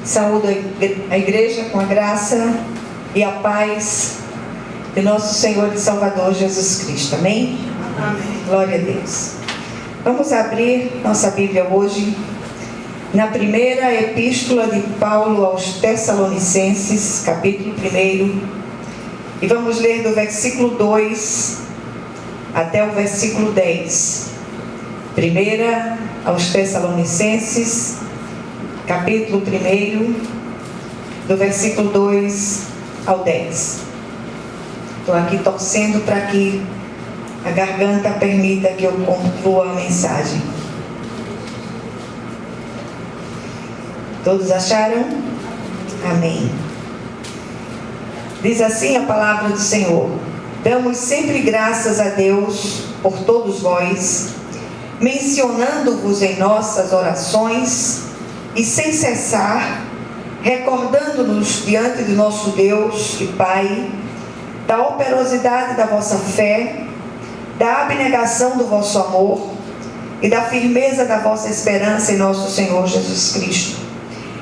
Saúdo a igreja com a graça e a paz de nosso Senhor e Salvador Jesus Cristo. Amém? Amém. Glória a Deus. Vamos abrir nossa Bíblia hoje na primeira epístola de Paulo aos Tessalonicenses, capítulo 1, e vamos ler do versículo 2 até o versículo 10. Primeira aos Tessalonicenses, capítulo 1, do versículo 2 ao 10. Estou aqui torcendo para que a garganta permita que eu conclua a mensagem. Todos acharam? Amém. Diz assim a palavra do Senhor: damos sempre graças a Deus por todos vós, mencionando-vos em nossas orações e sem cessar, recordando-nos diante de nosso Deus e Pai da operosidade da vossa fé, da abnegação do vosso amor e da firmeza da vossa esperança em nosso Senhor Jesus Cristo.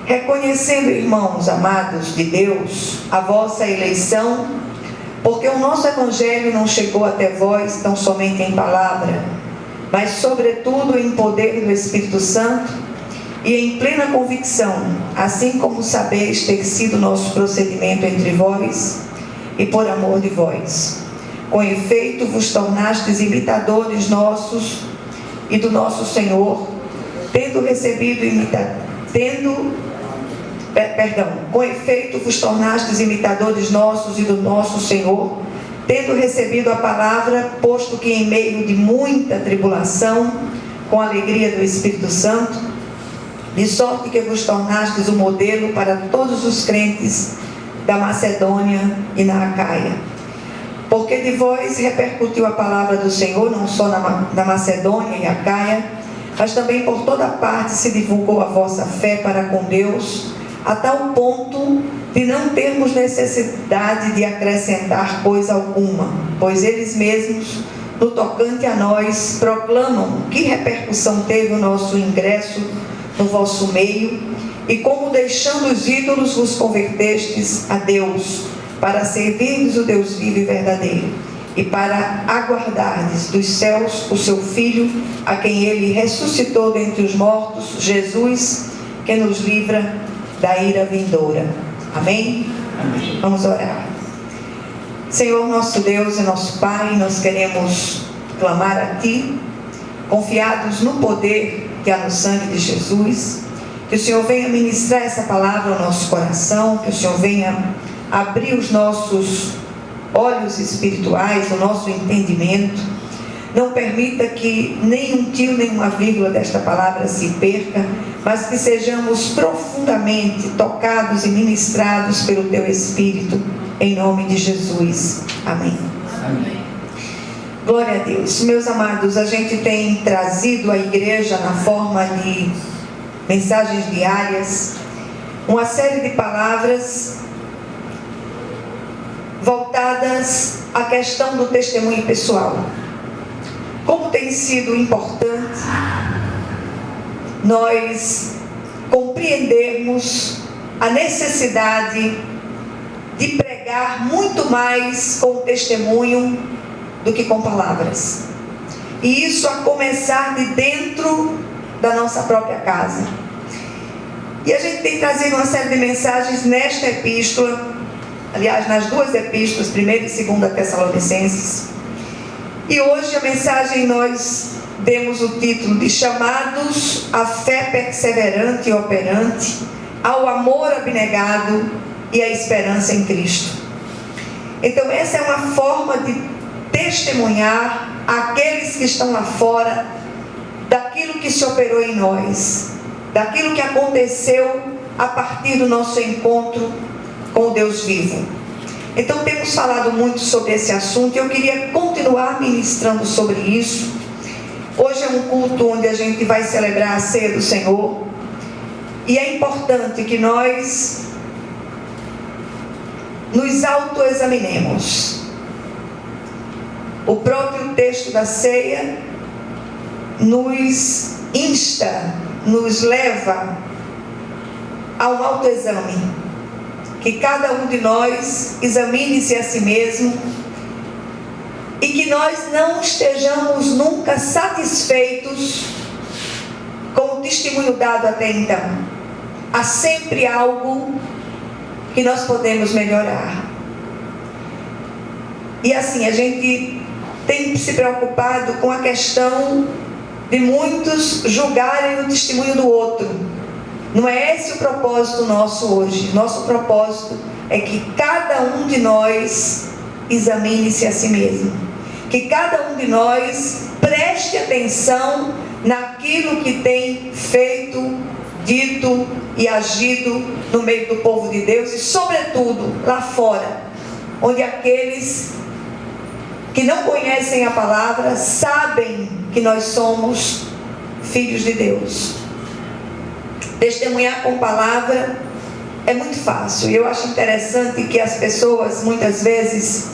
Reconhecendo, irmãos amados de Deus, a vossa eleição, porque o nosso Evangelho não chegou até vós tão somente em palavra, mas sobretudo em poder do Espírito Santo e em plena convicção, assim como sabeis ter sido nosso procedimento entre vós e por amor de vós. Com efeito, vos tornastes imitadores nossos e do nosso Senhor, com efeito, vos tornastes imitadores nossos e do nosso Senhor, tendo recebido a palavra, posto que em meio de muita tribulação, com a alegria do Espírito Santo, de sorte que vos tornastes um modelo para todos os crentes da Macedônia e na Acaia. Porque de vós repercutiu a palavra do Senhor, não só na Macedônia e Acaia, mas também por toda parte se divulgou a vossa fé para com Deus, a tal ponto de não termos necessidade de acrescentar coisa alguma, pois eles mesmos, no tocante a nós, proclamam que repercussão teve o nosso ingresso no vosso meio, e como deixando os ídolos vos convertestes a Deus, para servirdes o Deus vivo e verdadeiro, e para aguardardes dos céus o seu Filho, a quem ele ressuscitou dentre os mortos, Jesus, que nos livra da ira vindoura. Amém? Amém. Vamos orar. Senhor nosso Deus e nosso Pai, nós queremos clamar a Ti, confiados no poder que há no sangue de Jesus, que o Senhor venha ministrar essa palavra ao nosso coração, que o Senhor venha abrir os nossos olhos espirituais, o nosso entendimento. Não permita que nem um tio, nem uma vírgula desta palavra se perca, mas que sejamos profundamente tocados e ministrados pelo Teu Espírito, em nome de Jesus. Amém. Amém. Glória a Deus. Meus amados, a gente tem trazido à igreja, na forma de mensagens diárias, uma série de palavras voltadas à questão do testemunho pessoal. Como tem sido importante nós compreendermos a necessidade de pregar muito mais com testemunho do que com palavras. E isso a começar de dentro da nossa própria casa. E a gente tem trazido uma série de mensagens nesta epístola, aliás, nas duas epístolas, 1 e 2 Tessalonicenses. E hoje a mensagem nós demos o título de Chamados à fé perseverante e operante, ao amor abnegado e à esperança em Cristo. Então essa é uma forma de testemunhar àqueles que estão lá fora daquilo que se operou em nós, daquilo que aconteceu a partir do nosso encontro com o Deus vivo. Então temos falado muito sobre esse assunto e eu queria continuar ministrando sobre isso. Hoje é um culto onde a gente vai celebrar a ceia do Senhor, e é importante que nós nos autoexaminemos. O próprio texto da ceia nos insta, nos leva a um autoexame, que cada um de nós examine-se a si mesmo e que nós não estejamos nunca satisfeitos com o testemunho dado até então. Há sempre algo que nós podemos melhorar. E assim, a gente tem se preocupado com a questão de muitos julgarem o testemunho do outro. Não é esse o propósito nosso hoje. Nosso propósito é que cada um de nós examine-se a si mesmo. Que cada um de nós preste atenção naquilo que tem feito, dito e agido no meio do povo de Deus e, sobretudo, lá fora, onde aqueles que não conhecem a palavra sabem que nós somos filhos de Deus. Testemunhar com palavra é muito fácil. Eu acho interessante que as pessoas muitas vezes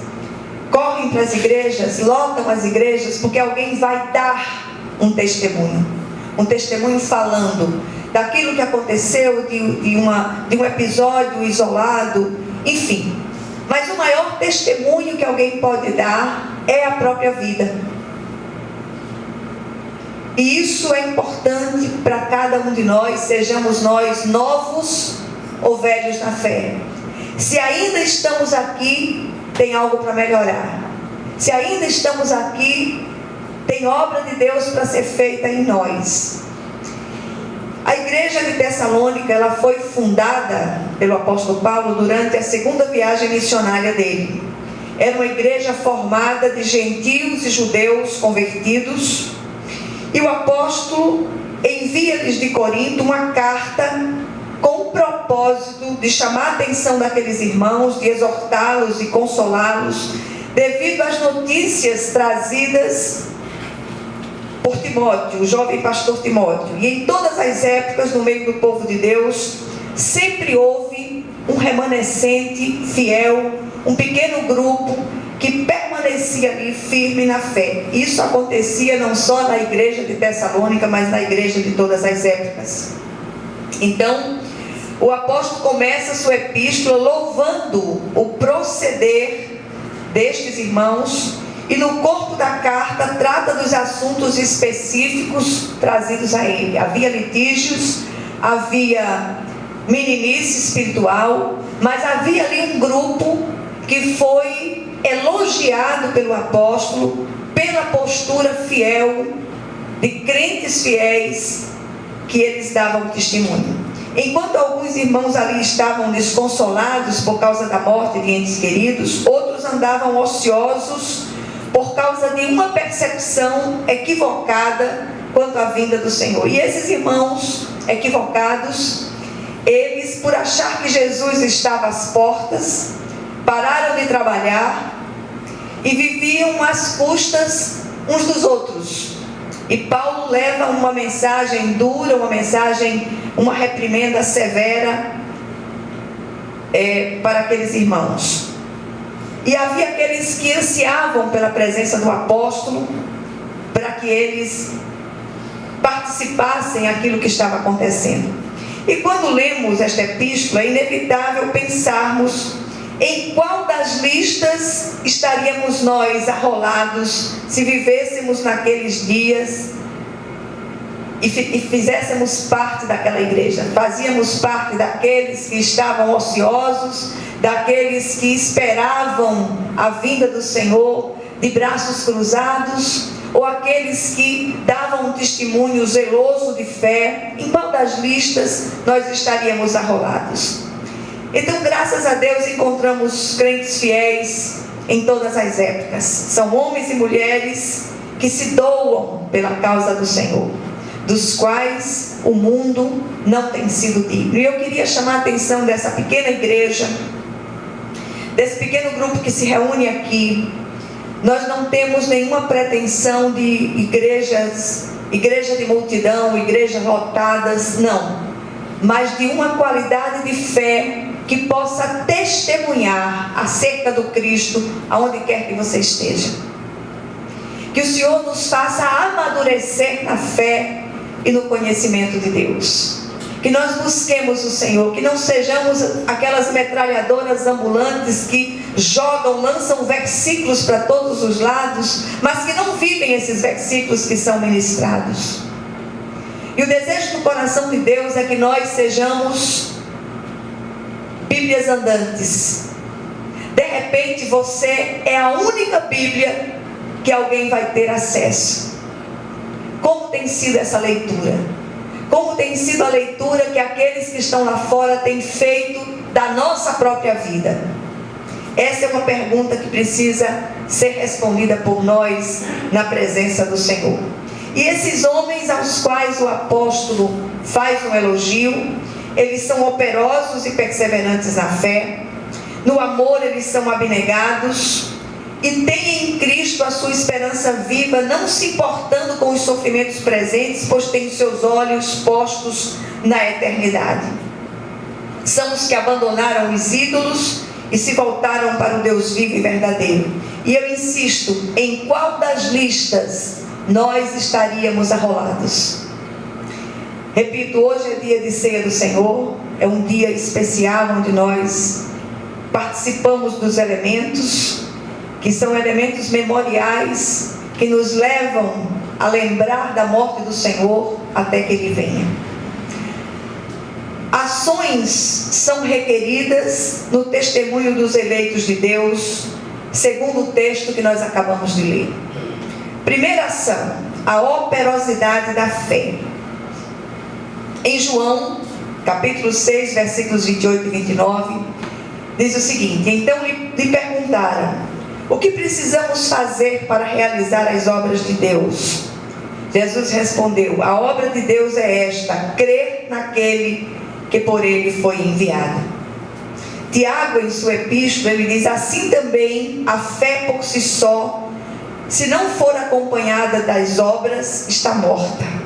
correm para as igrejas, lotam as igrejas, porque alguém vai dar um testemunho falando daquilo que aconteceu, de um episódio isolado, enfim. Mas o maior testemunho que alguém pode dar é a própria vida. E isso é importante para cada um de nós, sejamos nós novos ou velhos na fé. Se ainda estamos aqui, tem algo para melhorar. Se ainda estamos aqui, tem obra de Deus para ser feita em nós. A igreja de Tessalônica, ela foi fundada pelo apóstolo Paulo durante a segunda viagem missionária dele. Era uma igreja formada de gentios e judeus convertidos. E o apóstolo envia-lhes de Corinto uma carta com o propósito de chamar a atenção daqueles irmãos, de exortá-los e consolá-los, devido às notícias trazidas por Timóteo, o jovem pastor Timóteo. E em todas as épocas, no meio do povo de Deus, sempre houve um remanescente fiel, um pequeno grupo que permanecia ali firme na fé. Isso acontecia não só na igreja de Tessalônica, mas na igreja de todas as épocas. Então, o apóstolo começa a sua epístola louvando o proceder destes irmãos, e no corpo da carta trata dos assuntos específicos trazidos a ele. Havia litígios, havia meninice espiritual, mas havia ali um grupo que foi elogiado pelo apóstolo pela postura fiel de crentes fiéis que eles davam testemunho. Enquanto alguns irmãos ali estavam desconsolados por causa da morte de entes queridos, outros andavam ociosos por causa de uma percepção equivocada quanto à vinda do Senhor. E esses irmãos equivocados, eles, por achar que Jesus estava às portas, pararam de trabalhar e viviam às custas uns dos outros. E Paulo leva uma mensagem dura, uma reprimenda severa para aqueles irmãos. E havia aqueles que ansiavam pela presença do apóstolo, para que eles participassem daquilo que estava acontecendo. E quando lemos esta epístola, é inevitável pensarmos em qual das listas estaríamos nós arrolados se vivêssemos naqueles dias e fizéssemos parte daquela igreja. Fazíamos parte daqueles que estavam ociosos, daqueles que esperavam a vinda do Senhor de braços cruzados, ou aqueles que davam um testemunho zeloso de fé. Em qual das listas nós estaríamos arrolados? Então, graças a Deus, encontramos crentes fiéis em todas as épocas. São homens e mulheres que se doam pela causa do Senhor, dos quais o mundo não tem sido digno. E eu queria chamar a atenção dessa pequena igreja, desse pequeno grupo que se reúne aqui. Nós não temos nenhuma pretensão de igreja de multidão, igrejas lotadas, não. Mas de uma qualidade de fé que possa testemunhar acerca do Cristo aonde quer que você esteja. Que o Senhor nos faça amadurecer na fé e no conhecimento de Deus. Que nós busquemos o Senhor, que não sejamos aquelas metralhadoras ambulantes que jogam, lançam versículos para todos os lados, mas que não vivem esses versículos que são ministrados. E o desejo do coração de Deus é que nós sejamos Bíblias andantes. De repente você é a única Bíblia que alguém vai ter acesso. Como tem sido essa leitura? Como tem sido a leitura que aqueles que estão lá fora têm feito da nossa própria vida? Essa é uma pergunta que precisa ser respondida por nós na presença do Senhor. E esses homens aos quais o apóstolo faz um elogio, eles são operosos e perseverantes na fé, no amor eles são abnegados, e têm em Cristo a sua esperança viva, não se importando com os sofrimentos presentes, pois têm seus olhos postos na eternidade. São os que abandonaram os ídolos e se voltaram para o Deus vivo e verdadeiro. E eu insisto, em qual das listas nós estaríamos arrolados? Repito, hoje é dia de ceia do Senhor, é um dia especial onde nós participamos dos elementos, que são elementos memoriais que nos levam a lembrar da morte do Senhor até que Ele venha. Ações são requeridas no testemunho dos eleitos de Deus, segundo o texto que nós acabamos de ler. Primeira ação, a operosidade da fé. Em João, capítulo 6, versículos 28 e 29, diz o seguinte: então lhe perguntaram: o que precisamos fazer para realizar as obras de Deus? Jesus respondeu: a obra de Deus é esta, crer naquele que por Ele foi enviado. Tiago, em sua epístola, ele diz: assim também a fé por si só, se não for acompanhada das obras, está morta.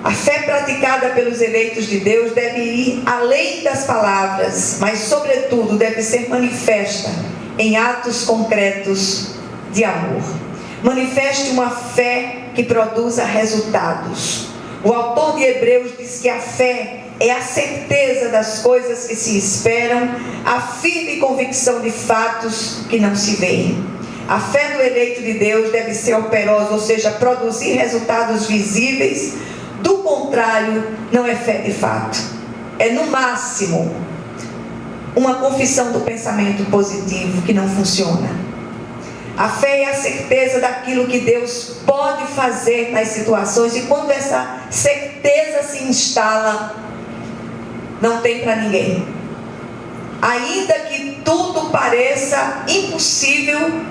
A fé praticada pelos eleitos de Deus deve ir além das palavras, mas sobretudo deve ser manifesta em atos concretos de amor. Manifeste uma fé que produza resultados. O autor de Hebreus diz que a fé é a certeza das coisas que se esperam, a firme convicção de fatos que não se veem. A fé do eleito de Deus deve ser operosa, ou seja, produzir resultados visíveis. Do contrário, não é fé de fato. É no máximo uma confissão do pensamento positivo que não funciona. A fé é a certeza daquilo que Deus pode fazer nas situações, e quando essa certeza se instala, não tem para ninguém. Ainda que tudo pareça impossível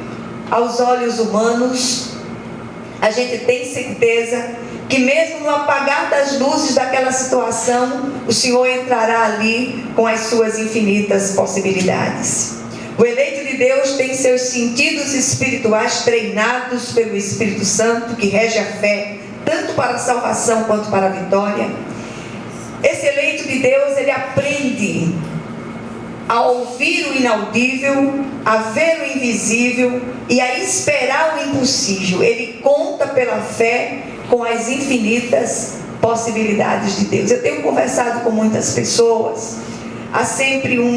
aos olhos humanos, a gente tem certeza que mesmo no apagar das luzes daquela situação, o Senhor entrará ali com as suas infinitas possibilidades. O eleito de Deus tem seus sentidos espirituais treinados pelo Espírito Santo, que rege a fé, tanto para a salvação quanto para a vitória. Esse eleito de Deus, ele aprende a ouvir o inaudível, a ver o invisível e a esperar o impossível. Ele conta pela fé com as infinitas possibilidades de Deus. Eu tenho conversado com muitas pessoas. Há sempre o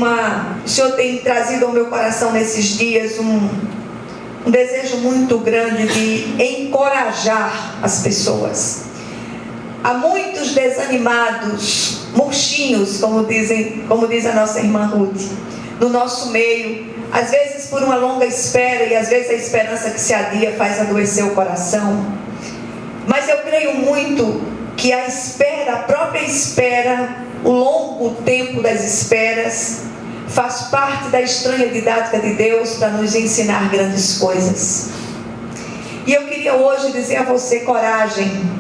Senhor tem trazido ao meu coração nesses dias um desejo muito grande de encorajar as pessoas. Há muitos desanimados, murchinhos, como diz a nossa irmã Ruth, no nosso meio, às vezes por uma longa espera, e às vezes a esperança que se adia faz adoecer o coração. Mas eu creio muito que a espera, a própria espera, o longo tempo das esperas, faz parte da estranha didática de Deus para nos ensinar grandes coisas. E eu queria hoje dizer a você: coragem,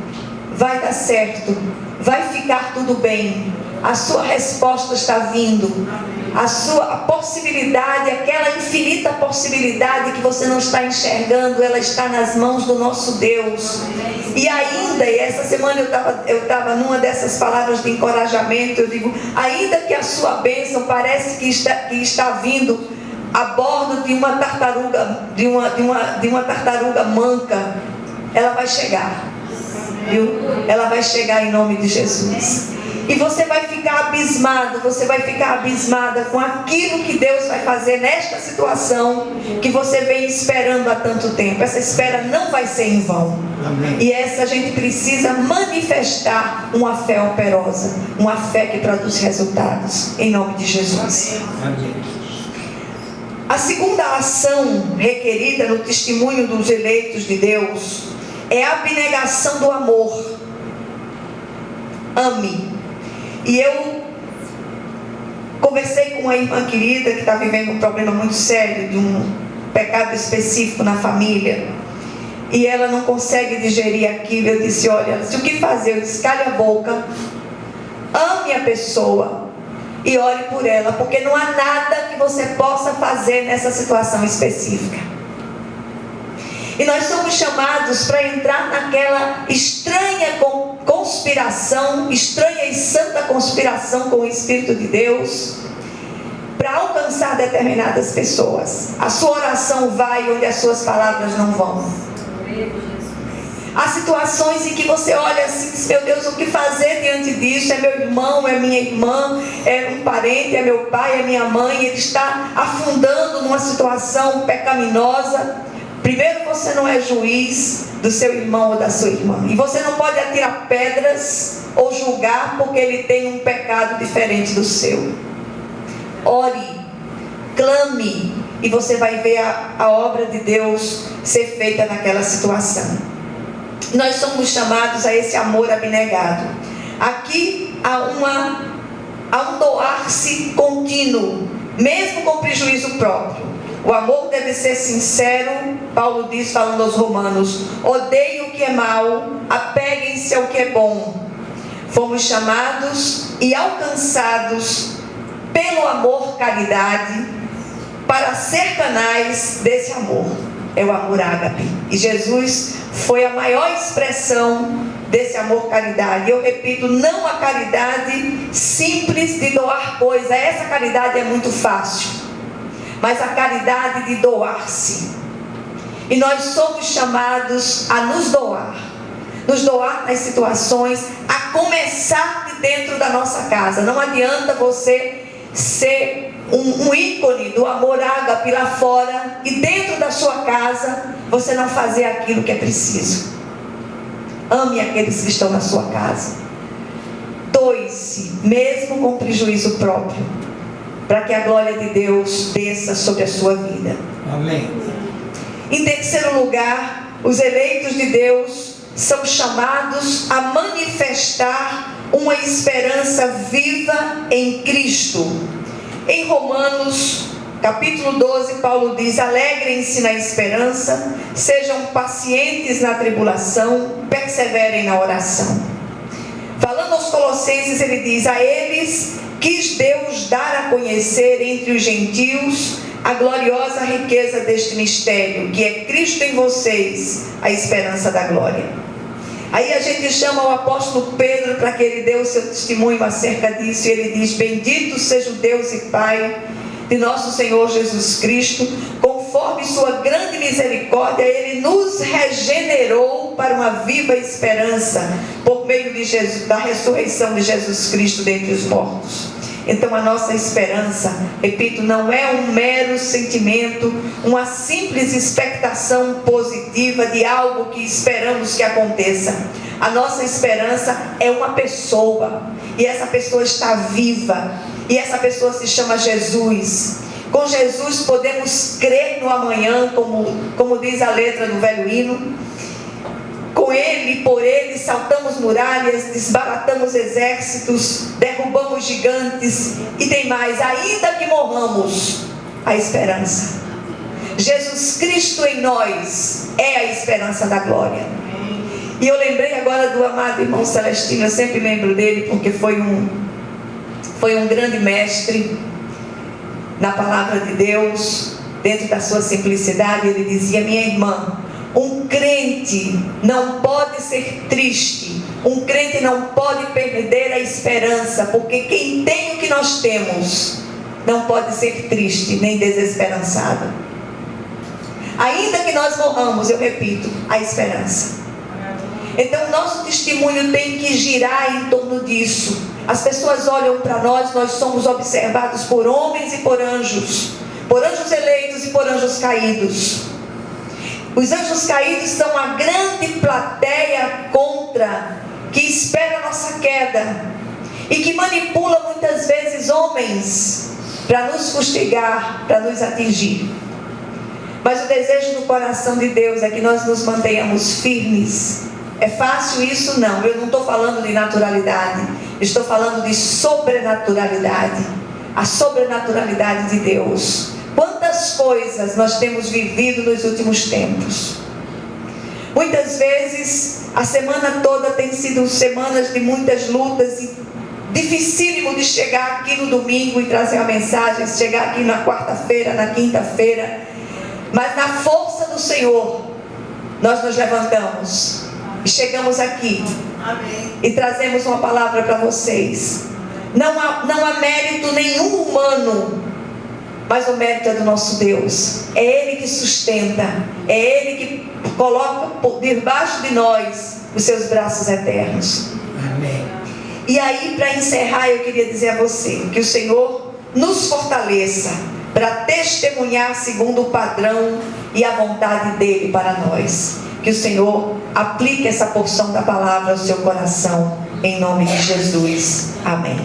vai dar certo, vai ficar tudo bem, a sua resposta está vindo, a possibilidade, aquela infinita possibilidade que você não está enxergando, ela está nas mãos do nosso Deus. E ainda, e essa semana eu estava numa dessas palavras de encorajamento, eu digo: ainda que a sua bênção parece que está vindo a bordo de uma tartaruga, de uma tartaruga manca, ela vai chegar, viu? Ela vai chegar em nome de Jesus. E você vai ficar abismado, você vai ficar abismada com aquilo que Deus vai fazer nesta situação que você vem esperando há tanto tempo. Essa espera não vai ser em vão. Amém. E essa a gente precisa manifestar uma fé operosa, uma fé que produz resultados, em nome de Jesus. Amém. A segunda ação requerida no testemunho dos eleitos de Deus é a abnegação do amor. Ame. E eu conversei com uma irmã querida que está vivendo um problema muito sério, de um pecado específico na família, e ela não consegue digerir aquilo. Eu disse: olha, o que fazer? Eu disse: cale a boca, ame a pessoa e ore por ela, porque não há nada que você possa fazer nessa situação específica. E nós somos chamados para entrar naquela estranha conspiração, estranha e santa conspiração com o Espírito de Deus, para alcançar determinadas pessoas. A sua oração vai onde as suas palavras não vão. Há situações em que você olha assim e diz: meu Deus, o que fazer diante disso? É meu irmão, é minha irmã, é um parente, é meu pai, é minha mãe. Ele está afundando numa situação pecaminosa. Primeiro, você não é juiz do seu irmão ou da sua irmã, e você não pode atirar pedras ou julgar porque ele tem um pecado diferente do seu. Ore, clame, e você vai ver a obra de Deus ser feita naquela situação. Nós somos chamados a esse amor abnegado. Aqui há um doar-se contínuo, mesmo com prejuízo próprio. O amor deve ser sincero. Paulo diz, falando aos romanos: odeiem o que é mal, apeguem-se ao que é bom. Fomos chamados e alcançados pelo amor caridade para ser canais desse amor. É o amor ágape. E Jesus foi a maior expressão desse amor caridade. Eu repito, não a caridade simples de doar coisa. Essa caridade é muito fácil. Mas a caridade de doar-se. E nós somos chamados a nos doar nas situações, a começar de dentro da nossa casa. Não adianta você ser um ícone do amor ágape lá fora e dentro da sua casa você não fazer aquilo que é preciso. Ame aqueles que estão na sua casa. Doe-se, mesmo com prejuízo próprio, para que a glória de Deus desça sobre a sua vida. Amém. Em terceiro lugar, os eleitos de Deus são chamados a manifestar uma esperança viva em Cristo. Em Romanos, capítulo 12, Paulo diz: alegrem-se na esperança, sejam pacientes na tribulação, perseverem na oração. Falando aos Colossenses, ele diz: a eles quis Deus dar a conhecer entre os gentios a gloriosa riqueza deste mistério, que é Cristo em vocês, a esperança da glória. Aí a gente chama o apóstolo Pedro para que ele dê o seu testemunho acerca disso, e ele diz: bendito seja o Deus e Pai de nosso Senhor Jesus Cristo, conforme sua grande misericórdia, ele nos regenerou para uma viva esperança, por meio de Jesus, da ressurreição de Jesus Cristo dentre os mortos. Então a nossa esperança, repito, não é um mero sentimento, uma simples expectação positiva de algo que esperamos que aconteça. A nossa esperança é uma pessoa, e essa pessoa está viva, e essa pessoa se chama Jesus. Com Jesus podemos crer no amanhã, como diz a letra do velho hino. Com Ele, por Ele, saltamos muralhas, desbaratamos exércitos, derrubamos gigantes, e tem mais: ainda que morramos, a esperança. Jesus Cristo em nós é a esperança da glória. E eu lembrei agora do amado irmão Celestino. Eu sempre lembro dele porque foi um grande mestre na palavra de Deus, dentro da sua simplicidade. Ele dizia: minha irmã, um crente não pode ser triste, um crente não pode perder a esperança, porque quem tem o que nós temos não pode ser triste nem desesperançado. Ainda que nós morramos, eu repito, a esperança. Então o nosso testemunho tem que girar em torno disso. As pessoas olham para nós, nós somos observados por homens e por anjos eleitos e por anjos caídos. Os anjos caídos são a grande plateia que espera a nossa queda e que manipula muitas vezes homens para nos fustigar, para nos atingir. Mas o desejo do coração de Deus é que nós nos mantenhamos firmes. É fácil isso? Não. Eu não estou falando de naturalidade, estou falando de sobrenaturalidade. A sobrenaturalidade de Deus. Quantas coisas nós temos vivido nos últimos tempos. Muitas vezes a semana toda tem sido semanas de muitas lutas e dificílimo de chegar aqui no domingo e trazer uma mensagem, chegar aqui na quarta-feira, na quinta-feira, mas na força do Senhor nós nos levantamos e chegamos aqui. Amém. E trazemos uma palavra para vocês. Não há mérito nenhum humano, mas o mérito é do nosso Deus. É Ele que sustenta, é Ele que coloca por debaixo de nós os seus braços eternos. Amém. E aí, para encerrar, eu queria dizer a você que o Senhor nos fortaleça para testemunhar segundo o padrão e a vontade dEle para nós. Que o Senhor aplique essa porção da palavra ao seu coração, em nome de Jesus. Amém.